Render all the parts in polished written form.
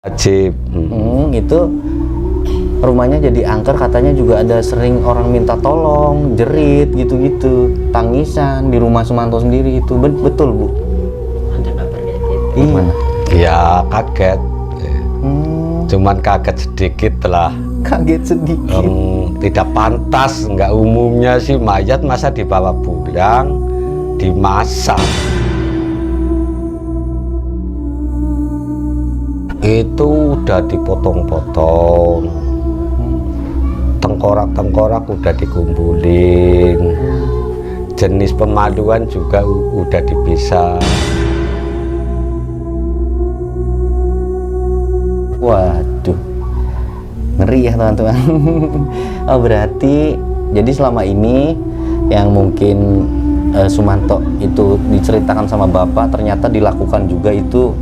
Wajib. Itu rumahnya jadi angker, katanya juga ada sering orang minta tolong, jerit gitu-gitu, tangisan di rumah Sumanto sendiri itu. Betul, Bu? Ada kabar kayak gitu. Gimana? Ya kaget. Cuman kaget sedikit lah. Kaget sedikit. Tidak pantas, nggak umumnya sih mayat masa dibawa pulang dimasak. Itu udah dipotong-potong, tengkorak-tengkorak udah dikumpulin, jenis pemaduan juga udah dipisah. Waduh, ngeri ya teman-teman. Oh, berarti jadi selama ini yang mungkin Sumanto itu diceritakan sama Bapak, ternyata dilakukan juga itu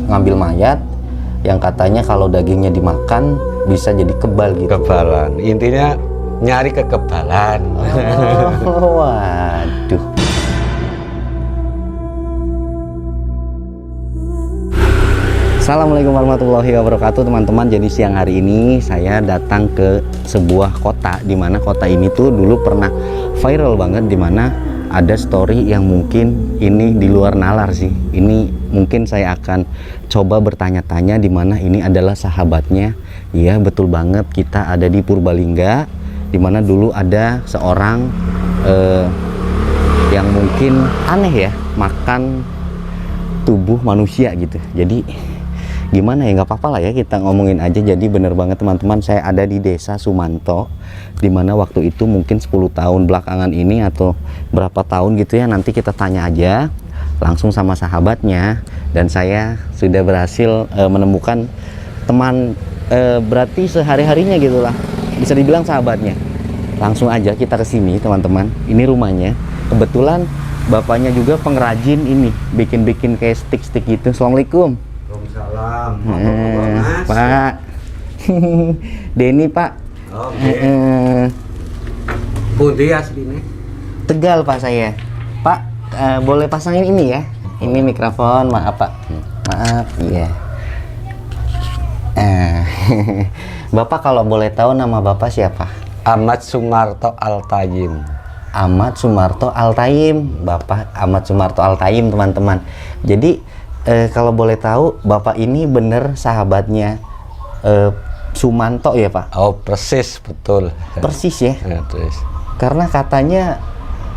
ngambil mayat yang katanya kalau dagingnya dimakan bisa jadi kebal gitu. Kekebalan, intinya nyari kekebalan. Oh, waduh. Assalamualaikum warahmatullahi wabarakatuh teman-teman. Jadi siang hari ini saya datang ke sebuah kota, di mana kota ini tuh dulu pernah viral banget, di mana ada story yang mungkin ini di luar nalar sih. Ini mungkin saya akan coba bertanya-tanya di mana ini adalah sahabatnya. Iya, betul banget, kita ada di Purbalingga, di mana dulu ada seorang yang mungkin aneh ya, makan tubuh manusia gitu. Jadi gimana ya, nggak apa-apa lah ya kita ngomongin aja. Jadi bener banget teman-teman, saya ada di desa Sumanto, dimana waktu itu mungkin 10 tahun belakangan ini atau berapa tahun gitu ya, nanti kita tanya aja langsung sama sahabatnya. Dan saya sudah berhasil menemukan teman, berarti sehari-harinya gitulah, bisa dibilang sahabatnya. Langsung aja kita ke sini teman-teman, ini rumahnya. Kebetulan bapaknya juga pengrajin ini, bikin-bikin kayak stick-stick gitu. Assalamualaikum. Waalaikumsalam. Pak. Denny, Pak. Oke. Pundi aslinya? Tegal, Pak, saya. Pak, boleh pasangin ini ya. Ini mikrofon, maaf Pak. Maaf, iya. Bapak kalau boleh tahu nama Bapak siapa? Ahmad Sumarto Al-Tayyim. Ahmad Sumarto Al-Tayyim. Bapak Ahmad Sumarto Al-Tayyim, teman-teman. Jadi kalau boleh tahu, Bapak ini bener sahabatnya Sumanto ya Pak? Oh persis, betul. Persis ya? Ya, terus. Karena katanya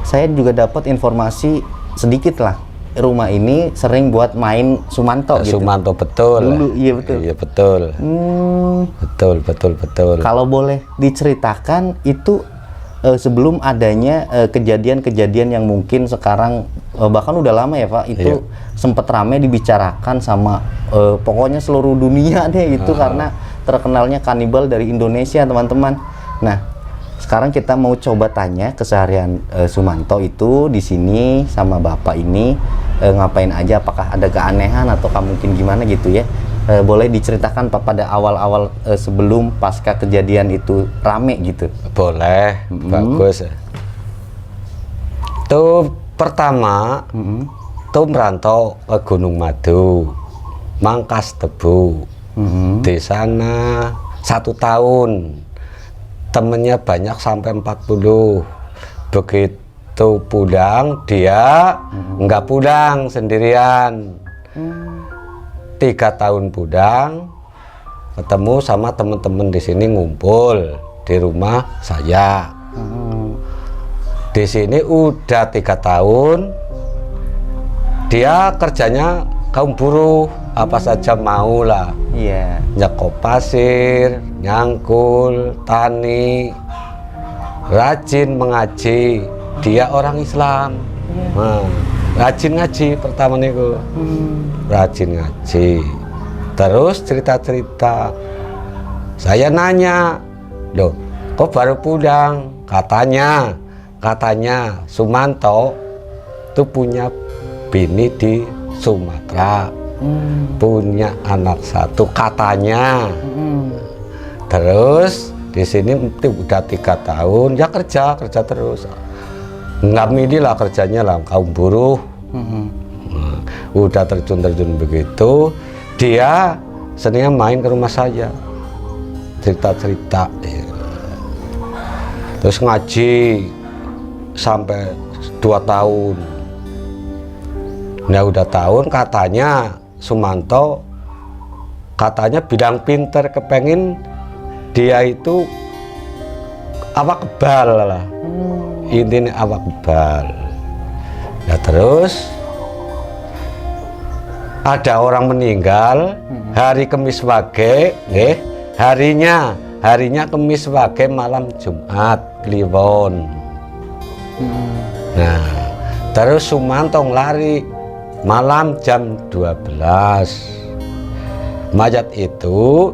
saya juga dapat informasi sedikit lah, rumah ini sering buat main Sumanto gitu. Sumanto, betul. Dulu, iya betul. Iya betul. Betul. Kalau boleh diceritakan itu sebelum adanya kejadian-kejadian yang mungkin sekarang bahkan udah lama ya Pak, itu sempet rame dibicarakan sama pokoknya seluruh dunia deh itu, karena terkenalnya kanibal dari Indonesia teman-teman. Nah, sekarang kita mau coba tanya keseharian Sumanto itu di sini sama Bapak ini ngapain aja, apakah ada keanehan atau mungkin gimana gitu ya. Boleh diceritakan Pak pada awal-awal sebelum pasca kejadian itu rame gitu? Boleh, bagus. Tuh pertama, tuh merantau ke Gunung Madu, Mangkas Tebu. Di sana 1 tahun, temennya banyak sampai 40. Begitu pulang, dia nggak pulang sendirian. 3 tahun pulang, ketemu sama teman-teman di sini, ngumpul di rumah saya. Di sini udah 3 tahun, dia kerjanya kaum buruh, apa saja mau lah. Iya. Nyekop pasir, nyangkul, tani, rajin mengaji. Dia orang Islam. Nah, rajin ngaji pertama niku. Rajin ngaji. Terus cerita-cerita. Saya nanya, "Loh, kok baru pulang?" Katanya Sumanto tuh punya bini di Sumatera. Punya anak 1 katanya. Terus di sini udah 3 tahun, ya kerja terus. Nggak milih lah kerjanya lah, kaum buruh. Udah terjun begitu, dia seringnya main ke rumah saya, cerita-cerita. Terus ngaji sampai 2 tahun. Nah udah tahun katanya Sumanto katanya bilang pinter, kepengin dia itu awak kebal lah. Intinya awak kebal. Nah terus ada orang meninggal hari Kamis Wage, harinya Kamis Wage malam Jumat Kliwon. Nah terus Sumanto lari malam jam 12. Mayat itu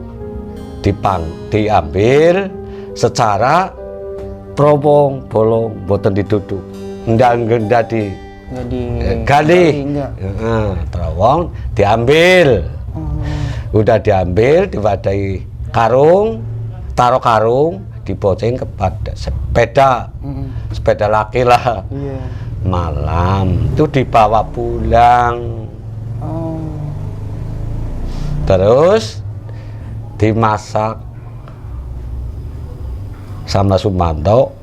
diambil secara probong bolong, boten diduduk, nggak di gali, terowong diambil. Udah diambil, diwadahi karung, taruh karung, diboceng kepada sepeda laki lah. Malam itu dibawa pulang. Terus dimasak sama Sumanto,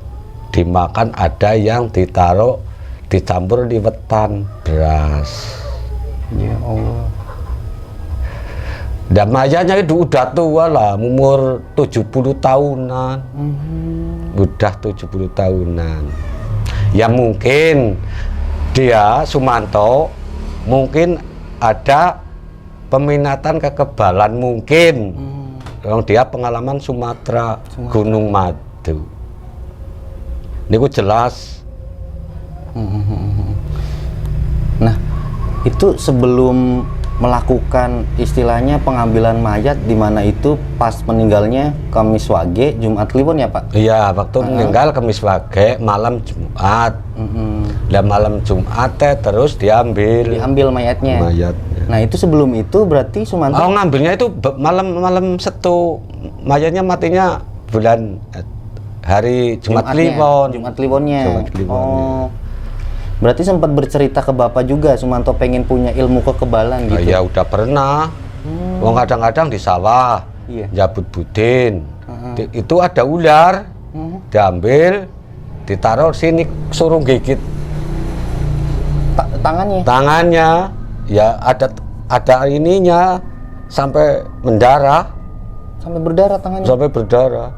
dimakan, ada yang dicampur di wetan beras. Ya Allah. Dan mayatnya itu udah tua lah, umur 70 tahunan. Udah 70 tahunan. Ya mungkin dia Sumanto mungkin ada peminatan kekebalan mungkin. Yang dia pengalaman Sumatera. Gunung Madu. Ini ku jelas. Nah, itu sebelum melakukan istilahnya pengambilan mayat, di mana itu pas meninggalnya Kamis Wage Jumat Kliwon ya Pak? Iya, waktu meninggal Kamis Wage malam Jumat. Dan malam Jumat terus diambil mayatnya. Mayatnya. Nah itu sebelum itu berarti Sumanto ngambilnya itu malam Setu. Mayatnya matinya bulan hari Jumat Kliwon. Jumat Kliwonnya. Oh. Berarti sempat bercerita ke Bapak juga Sumanto pengen punya ilmu kekebalan gitu. Ya udah pernah. Wong kadang-kadang di sawah, jabut budin. Itu ada ular, diambil, ditaruh sini, suruh gigit. Tangannya, ya ada ininya sampai mendarah. Sampai berdarah tangannya. Sampai berdarah.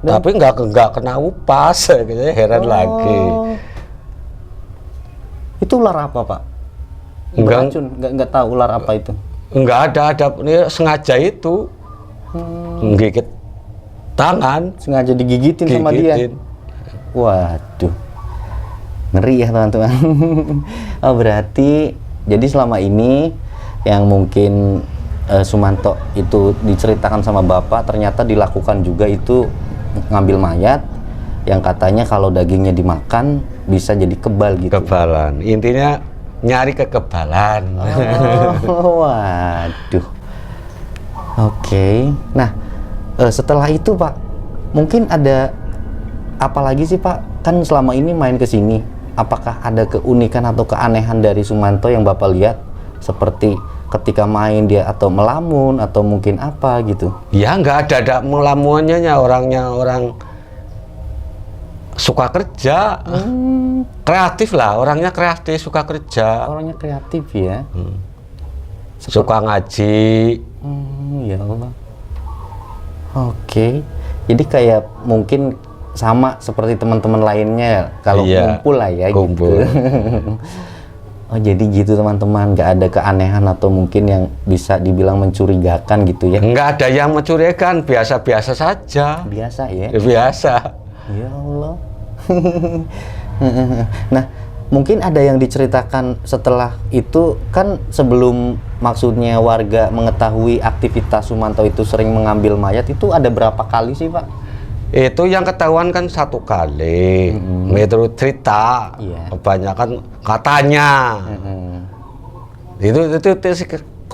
Tapi nggak kena upas, kayaknya heran lagi. Itu ular apa Pak? Beracun, nggak tahu ular apa itu. Enggak ada ini sengaja itu menggigit tangan, sengaja digigitin sama dia. Waduh, ngeri ya teman-teman. Oh berarti jadi selama ini yang mungkin Sumanto itu diceritakan sama Bapak ternyata dilakukan juga itu ngambil mayat yang katanya kalau dagingnya dimakan bisa jadi kebal gitu. Kebalan, intinya nyari kekebalan. Oh, waduh. Oke. Nah, setelah itu Pak, mungkin ada apa lagi sih Pak? Kan selama ini main ke sini, apakah ada keunikan atau keanehan dari Sumanto yang Bapak lihat? Seperti ketika main dia atau melamun atau mungkin apa gitu? Ya nggak ada melamunnya, orangnya orang suka kerja, kreatif lah, orangnya kreatif, suka kerja. Orangnya kreatif ya. Suka ngaji. Ya Allah. Oke. Jadi kayak mungkin sama seperti teman-teman lainnya kalau kumpul lah ya. Kumpul. Gitu. Oh jadi gitu teman-teman, nggak ada keanehan atau mungkin yang bisa dibilang mencurigakan gitu ya? Nggak ada yang mencurigakan, biasa-biasa saja. Biasa ya? Biasa. Ya Allah. Nah, mungkin ada yang diceritakan setelah itu, kan sebelum maksudnya warga mengetahui aktivitas Sumanto itu sering mengambil mayat, itu ada berapa kali sih Pak? Itu yang ketahuan kan 1 kali. Menurut cerita, kebanyakan katanya. Itu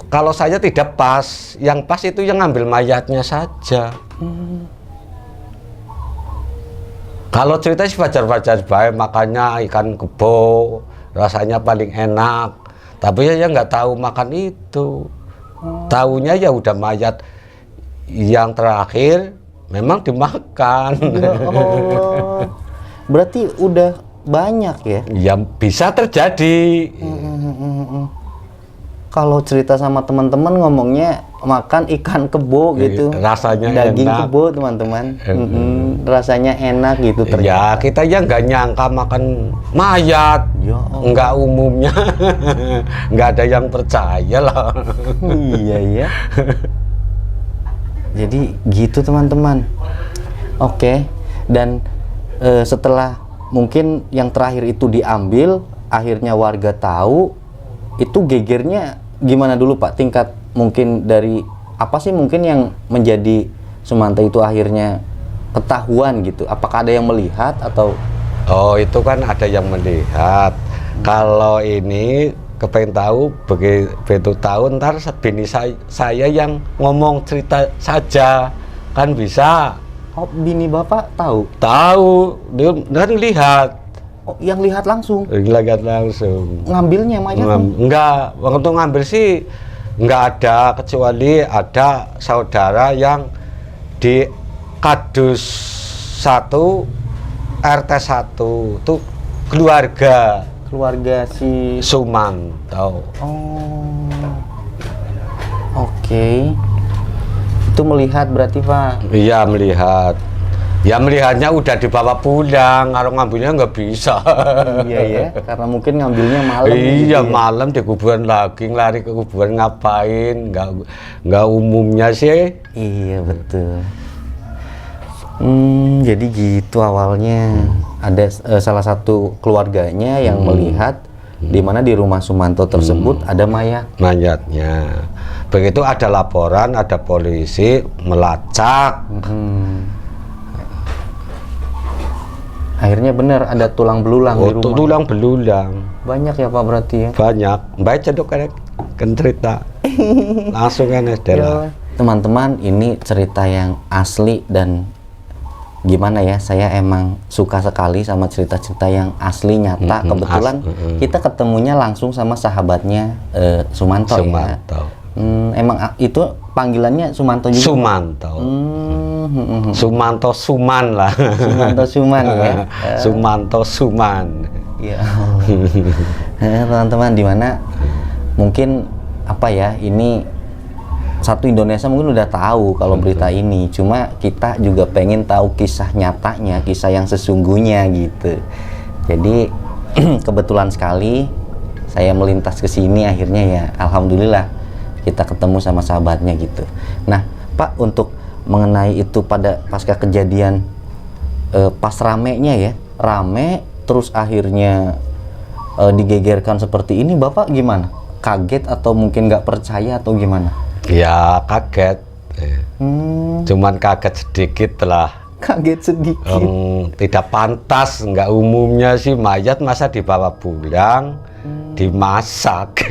kalau saya tidak pas, yang pas itu yang ngambil mayatnya saja. Kalau cerita sih wajar-wajar baik, makanya ikan kebo rasanya paling enak. Tapi saya nggak tahu makan itu. Tahunya ya udah mayat yang terakhir memang dimakan. Ya Allah. Berarti udah banyak ya? Ya bisa terjadi. Kalau cerita sama teman-teman ngomongnya makan ikan kebo gitu, Rasanya daging enak. kebo teman-teman. Rasanya enak gitu Ya ternyata. kita ya nggak nyangka makan mayat. Ya Allah. Nggak umumnya. Nggak ada yang percaya lah. Iya ya. Jadi gitu teman-teman. Oke. Dan setelah mungkin yang terakhir itu diambil, akhirnya warga tahu, itu gegernya gimana dulu Pak? Tingkat mungkin dari apa sih mungkin yang menjadi Sumanto itu akhirnya ketahuan gitu? Apakah ada yang melihat atau? Oh itu kan ada yang melihat. Kalau ini kepengen tahu begitu tahu ntar bini saya yang ngomong cerita saja kan bisa. Oh, bini Bapak tahu? Tahu dia kan lihat. Oh, yang lihat langsung? Lihat langsung. Ngambilnya mayat? Enggak, waktu ngambil sih enggak ada, kecuali ada saudara yang di Kadus 1 RT 1 tuh keluarga Si Sumanto. Oh, oke. Itu melihat berarti Pak? Iya melihat. Ya melihatnya udah dibawa pulang, kalau ngambilnya nggak bisa. Iya ya, karena mungkin ngambilnya malam. Iya gitu ya. malam di kuburan lagi, lari ke kuburan ngapain? Nggak umumnya sih. Iya betul. Jadi gitu awalnya. Ada salah satu keluarganya yang melihat di mana di rumah Sumanto tersebut ada Mayatnya. Begitu ada laporan, ada polisi melacak. Akhirnya benar ada tulang belulang di rumah. Tulang belulang. Banyak ya Pak berarti ya? Banyak. Baik cedok kan cerita. Langsung kan Estela. Teman-teman, ini cerita yang asli dan gimana ya, saya emang suka sekali sama cerita-cerita yang asli nyata. Kebetulan kita ketemunya langsung sama sahabatnya Sumanto ya. Emang itu panggilannya Sumanto juga? Sumanto. Sumanto Suman lah. Sumanto Suman ya. Sumanto Suman. Ya teman-teman, dimana mungkin apa ya, ini satu Indonesia mungkin udah tahu kalau berita ini, cuma kita juga pengen tahu kisah nyatanya, kisah yang sesungguhnya gitu. Jadi kebetulan sekali saya melintas ke sini, akhirnya ya alhamdulillah kita ketemu sama sahabatnya gitu. Nah Pak, untuk mengenai itu pada pasca kejadian pas ramenya ya, rame terus akhirnya digegerkan seperti ini, Bapak gimana? Kaget atau mungkin nggak percaya atau gimana? Ya kaget, cuman kaget sedikit lah. Kaget sedikit. Tidak pantas, nggak umumnya sih mayat masa dibawa pulang, dimasak.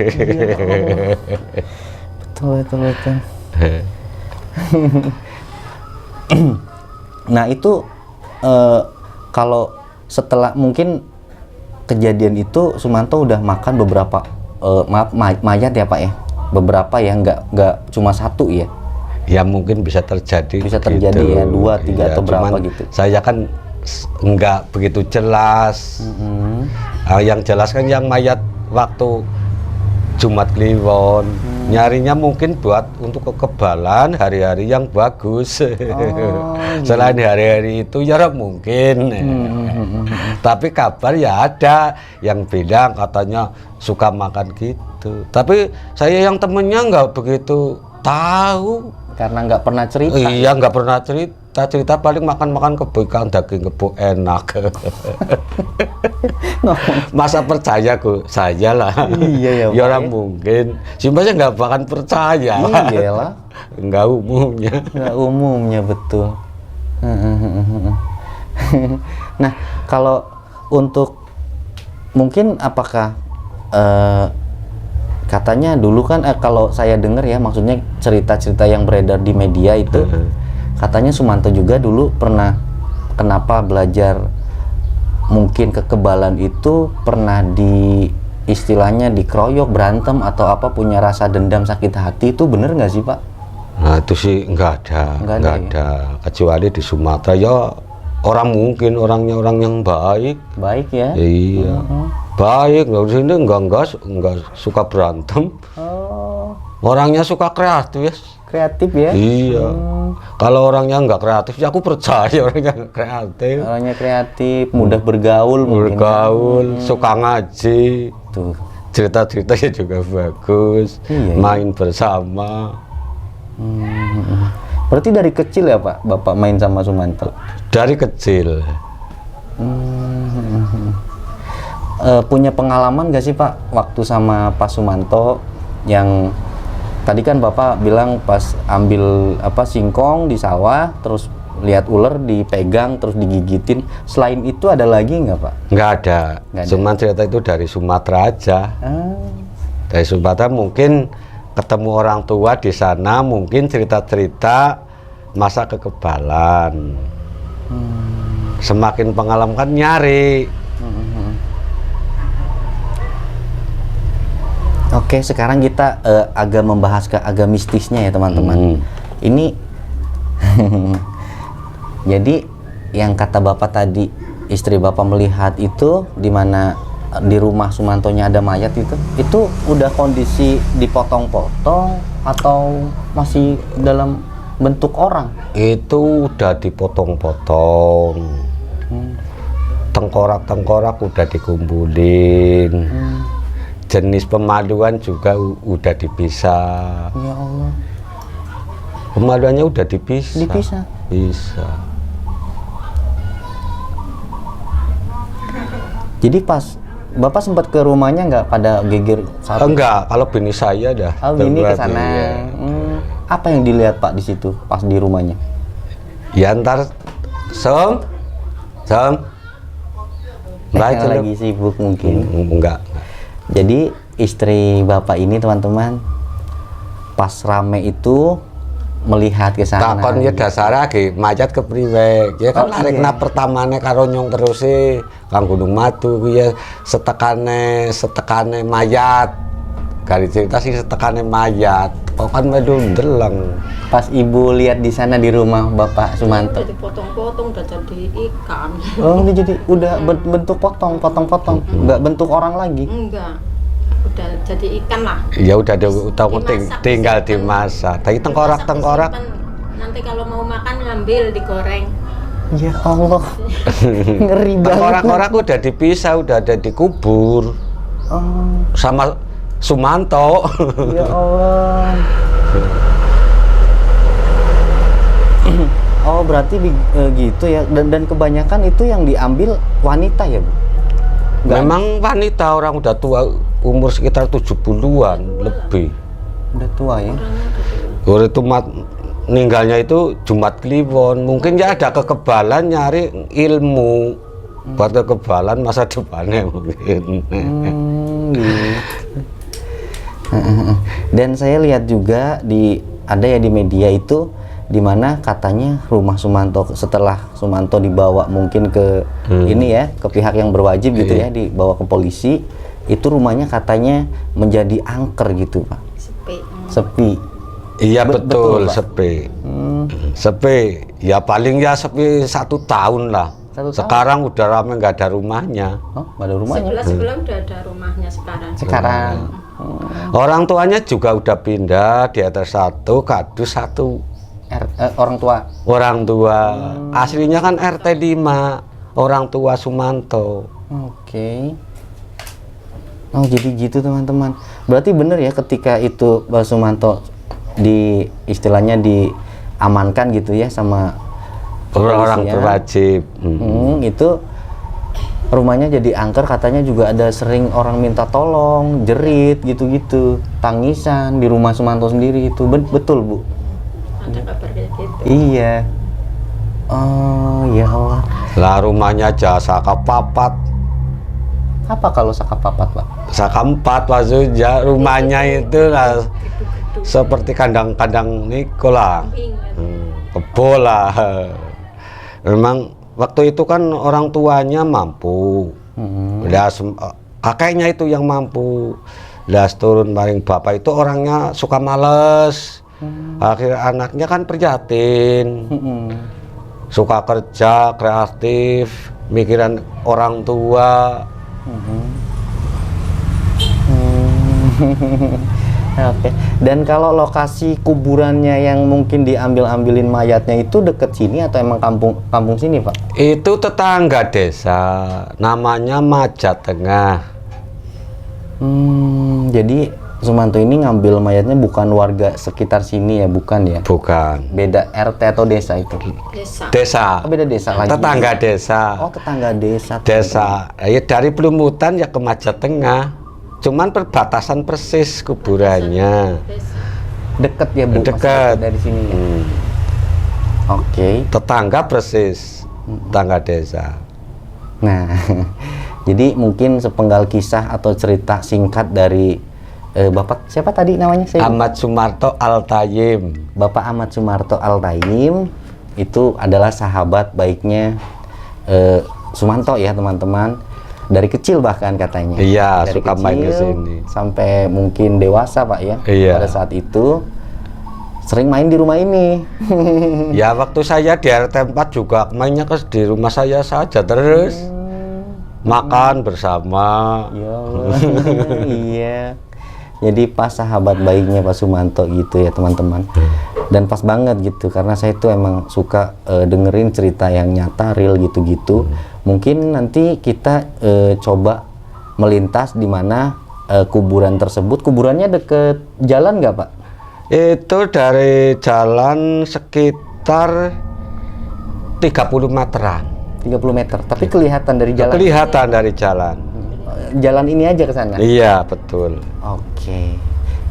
Betul. Nah itu kalau setelah mungkin kejadian itu Sumanto udah makan beberapa mayat ya Pak ya, beberapa ya, nggak cuma satu ya. Ya mungkin bisa terjadi gitu. Ya 2, 3 atau berapa gitu. Saya kan nggak begitu jelas. Yang jelas kan yang mayat waktu Jumat Kliwon, nyarinya mungkin buat untuk kekebalan hari-hari yang bagus. Selain hari-hari itu ya mungkin. Tapi kabar ya ada yang bilang katanya suka makan gitu. Tapi saya yang temennya nggak begitu tahu. Karena nggak pernah cerita. Iya nggak pernah cerita paling makan kebo, ikan daging kebo enak. Masa percaya saya lah. Iya ya. Ya orang mungkin. Simpelnya nggak bakal percaya. Iyalah. Nggak umumnya. Nggak umumnya betul. Nah kalau untuk mungkin apakah katanya dulu kan kalau saya dengar ya, maksudnya cerita-cerita yang beredar di media itu katanya Sumanto juga dulu pernah kenapa belajar mungkin kekebalan itu pernah istilahnya dikeroyok, berantem atau apa, punya rasa dendam, sakit hati, itu bener nggak sih Pak? Nah itu sih nggak Nggak ada, ya? kecuali di Sumatera ya mungkin orangnya orang yang baik. Baik ya? Iya, baik. Nggak di sini nggak suka berantem. Oh, Orangnya suka kreatif ya. kreatif ya? Iya. Kalau orangnya nggak kreatif, ya aku percaya orangnya nggak kreatif. Orangnya kreatif, mudah bergaul mungkin. Bergaul, suka ngaji. Tuh. Cerita-ceritanya juga bagus. Iya, iya. Main bersama. Berarti dari kecil ya Pak, Bapak main sama Sumanto? Dari kecil. Punya pengalaman gak sih Pak waktu sama Pak Sumanto yang tadi kan Bapak bilang pas ambil singkong di sawah, terus lihat ular dipegang terus digigitin. Selain itu ada lagi nggak Pak? Nggak ada. Nggak ada. Cuman cerita itu dari Sumatera aja. Ah, Dari Sumatera mungkin ketemu orang tua di sana, mungkin cerita-cerita masa kekebalan. Semakin pengalaman kan nyari. Oke, sekarang kita agak membahas ke agak mistisnya ya teman-teman. Ini jadi yang kata Bapak tadi, istri Bapak melihat itu di mana di rumah Sumantonya ada mayat itu udah kondisi dipotong-potong atau masih dalam bentuk orang? Itu udah dipotong-potong. Tengkorak-tengkorak udah dikumpulin. Jenis pemaduan juga udah dipisah. Ya Allah. Pemaduannya udah dipisah. Dipisah? Bisa. Jadi pas Bapak sempat ke rumahnya nggak pada geger saat itu? Enggak, kalau bini saya dah. Oh, bini ke berarti, sana. ya. Apa yang dilihat Pak di situ pas di rumahnya? Ya ntar Som. Mbak itu Lagi sibuk mungkin. enggak. Jadi istri Bapak ini teman-teman pas rame itu melihat ke sana. Takon ya dasar lagi mayat kepriwe. Ya kan larikna pertamane karo nyong terus Kang Gunung Madu ku ya setekane mayat. Gari cerita sih setekane mayat. Kok kan medu ndeleng. Pas ibu lihat di sana di rumah Bapak Sumanto. Udah dipotong-potong, udah jadi ikan. Oh, ini jadi udah bentuk potong-potong, nggak bentuk orang lagi. Enggak, udah jadi ikan lah. Ya udah Dimasak, tinggal disimpan. dimasak. Tapi tengkorak-tengkorak Disimpan. Nanti kalau mau makan ngambil digoreng. Ya Allah, ngeri banget. tengkorak-tengkorak udah dipisah, udah ada dikubur Oh, sama Sumanto. ya Allah. Oh, berarti gitu ya. Dan kebanyakan itu yang diambil wanita ya, Bu? Nggak- Memang wanita, orang udah tua, umur sekitar 70-an lebih. Udah tua ya. Orang itu meninggalnya itu Jumat Kliwon. Mungkin ya ada kekebalan nyari ilmu buat kekebalan masa depannya mungkin. Gitu. Dan saya lihat juga ada ya di media itu di mana katanya rumah Sumanto setelah Sumanto dibawa mungkin ke ini ya, ke pihak yang berwajib gitu ya, dibawa ke polisi, itu rumahnya katanya menjadi angker gitu Pak. Sepi. Sepi. Iya betul, Pak? sepi. Sepi. Ya paling ya sepi 1 tahun lah. 1 tahun? Sekarang udah ramai nggak ada rumahnya. Oh, nggak ada rumahnya. Sebelah udah ada rumahnya sekarang. Sekarang. Orang tuanya juga udah pindah di atas 1, kadus 1. Orang tua. Orang tua aslinya kan RT 5, orang tua Sumanto. Oke. Oh, jadi gitu teman-teman. Berarti bener ya ketika itu Pak Sumanto istilahnya diamankan gitu ya sama Orang-orang kepolisian. berwajib. Itu rumahnya jadi angker, katanya juga ada sering orang minta tolong, jerit gitu-gitu, tangisan di rumah Sumanto sendiri itu. Betul, Bu? Ada kabar kayak gitu. Iya. Oh, ya Allah. Lah rumahnya jasa kapapat. Apa kalau sakapapat, Pak? Saka 4 maksudnya rumahnya itu lah seperti kandang-kandang niko lah. Kebo lah. Memang waktu itu kan orang tuanya mampu. Ya kakeknya itu yang mampu. Lah turun maring bapak itu orangnya suka males. Akhirnya anaknya kan prihatin. Suka kerja, kreatif, mikiran orang tua. Oke. Dan kalau lokasi kuburannya yang mungkin diambil-ambilin mayatnya itu deket sini atau emang kampung sini, Pak? Itu tetangga desa, namanya Majat Tengah. Jadi Sumanto ini ngambil mayatnya bukan warga sekitar sini ya, bukan ya? Bukan. Beda RT atau desa itu? Desa. Oh, beda desa lagi. Tetangga desa. Oh, tetangga desa. Desa. Ya dari Pelumutan ya ke Majat Tengah. Cuman perbatasan persis kuburannya. Deket ya, Bu? Deket. Dari sini ya? Oke. Tetangga persis. Tetangga desa. Nah, jadi mungkin sepenggal kisah atau cerita singkat dari Bapak siapa tadi namanya? Ahmad Sumarto Al-Tayyim. Bapak Ahmad Sumarto Al-Tayyim itu adalah sahabat baiknya Sumanto ya, teman-teman. Dari kecil bahkan katanya. Iya, dari suka kecil main ke sini. Sampai mungkin dewasa, Pak ya. Iya. Pada saat itu sering main di rumah ini. Ya waktu saya di RT 4 juga mainnya di rumah saya saja terus. Makan bersama. Ya Allah. Iya. Jadi pas sahabat baiknya Pak Sumanto gitu ya, teman-teman. Dan pas banget gitu karena saya tuh emang suka dengerin cerita yang nyata, real gitu-gitu. Mungkin nanti kita coba melintas di mana kuburan tersebut. Kuburannya deket jalan nggak, Pak? Itu dari jalan sekitar 30 meteran. 30 meter. Tapi kelihatan dari jalan. Kelihatan dari jalan. Jalan ini aja ke sana. Iya, betul. Oke.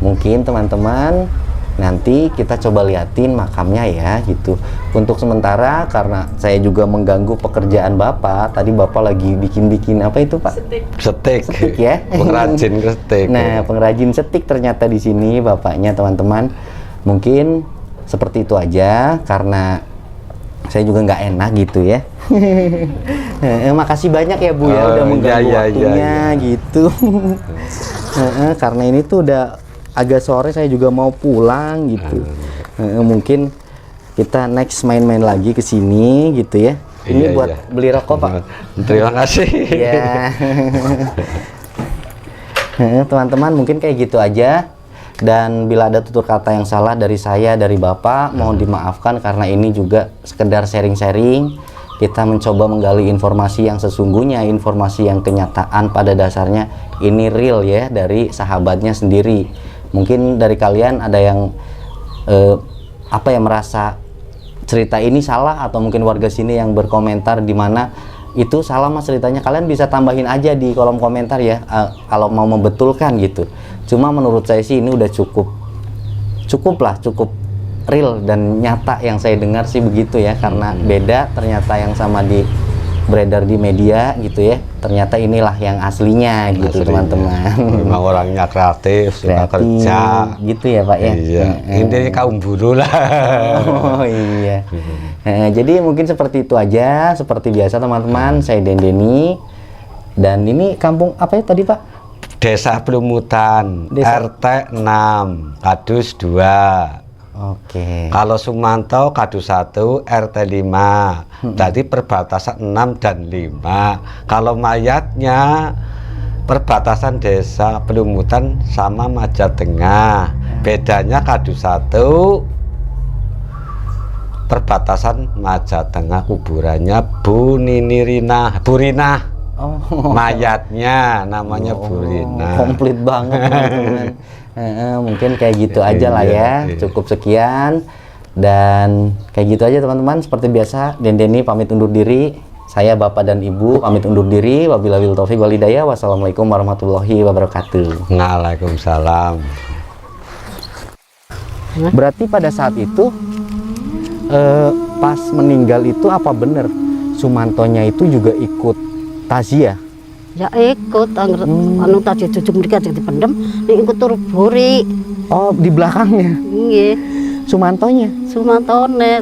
Mungkin teman-teman nanti kita coba liatin makamnya ya gitu. Untuk sementara karena saya juga mengganggu pekerjaan Bapak. Tadi Bapak lagi bikin-bikin apa itu, Pak? Setik. Setik ya. Pengrajin setik. Nah, pengrajin setik ternyata di sini Bapaknya, teman-teman. Mungkin seperti itu aja karena saya juga nggak enak gitu ya. Makasih banyak ya Bu ya udah mengganggu waktunya gitu. Karena ini tuh udah agak sore, saya juga mau pulang gitu. Mungkin kita next main-main lagi ke sini gitu ya. Ini buat beli rokok, Pak. Terima kasih. Ya. Teman-teman mungkin kayak gitu aja. Dan bila ada tutur kata yang salah dari saya, dari Bapak, mohon dimaafkan karena ini juga sekedar sharing-sharing. Kita mencoba menggali informasi yang sesungguhnya, informasi yang kenyataan pada dasarnya ini real ya dari sahabatnya sendiri. Mungkin dari kalian ada yang merasa cerita ini salah atau mungkin warga sini yang berkomentar di mana itu salah mas ceritanya, kalian bisa tambahin aja di kolom komentar ya kalau mau membetulkan gitu. Cuma menurut saya sih ini udah cukup real dan nyata yang saya dengar sih begitu ya, karena beda ternyata yang sama beredar di media gitu ya, ternyata inilah yang aslinya gitu teman-teman. Memang orangnya kreatif, suka kerja gitu ya Pak ya. Iya. Intinya kaum buruh lah. Oh iya. Jadi mungkin seperti itu aja, seperti biasa teman-teman. Saya Dendeni dan ini kampung apa ya tadi Pak? Desa Pelumutan, RT 6, Kadus 2. Oke. Kalau Sumanto Kadus 1, RT 5. Jadi perbatasan 6 dan 5. Kalau mayatnya perbatasan Desa Pelumutan sama Majat Tengah. Bedanya Kadus 1 perbatasan Majat Tengah, kuburannya Bu Rinah. Oh. Mayatnya namanya Bu Rinah. Komplit banget teman-teman. Mungkin kayak gitu aja lah ya. Cukup sekian dan kayak gitu aja teman-teman. Seperti biasa Dendeni pamit undur diri. Saya Bapak dan Ibu pamit undur diri. Wabillahi taufiq wal hidayah. Wassalamualaikum warahmatullahi wabarakatuh. Waalaikumsalam. Berarti pada saat itu pas meninggal itu apa bener Sumantonya itu juga ikut Tazia? Ya ikut, anu tadi cucu mereka jadi pendem, ikut turut buri. Oh di belakangnya? Iya. Sumantonya? Sumantone.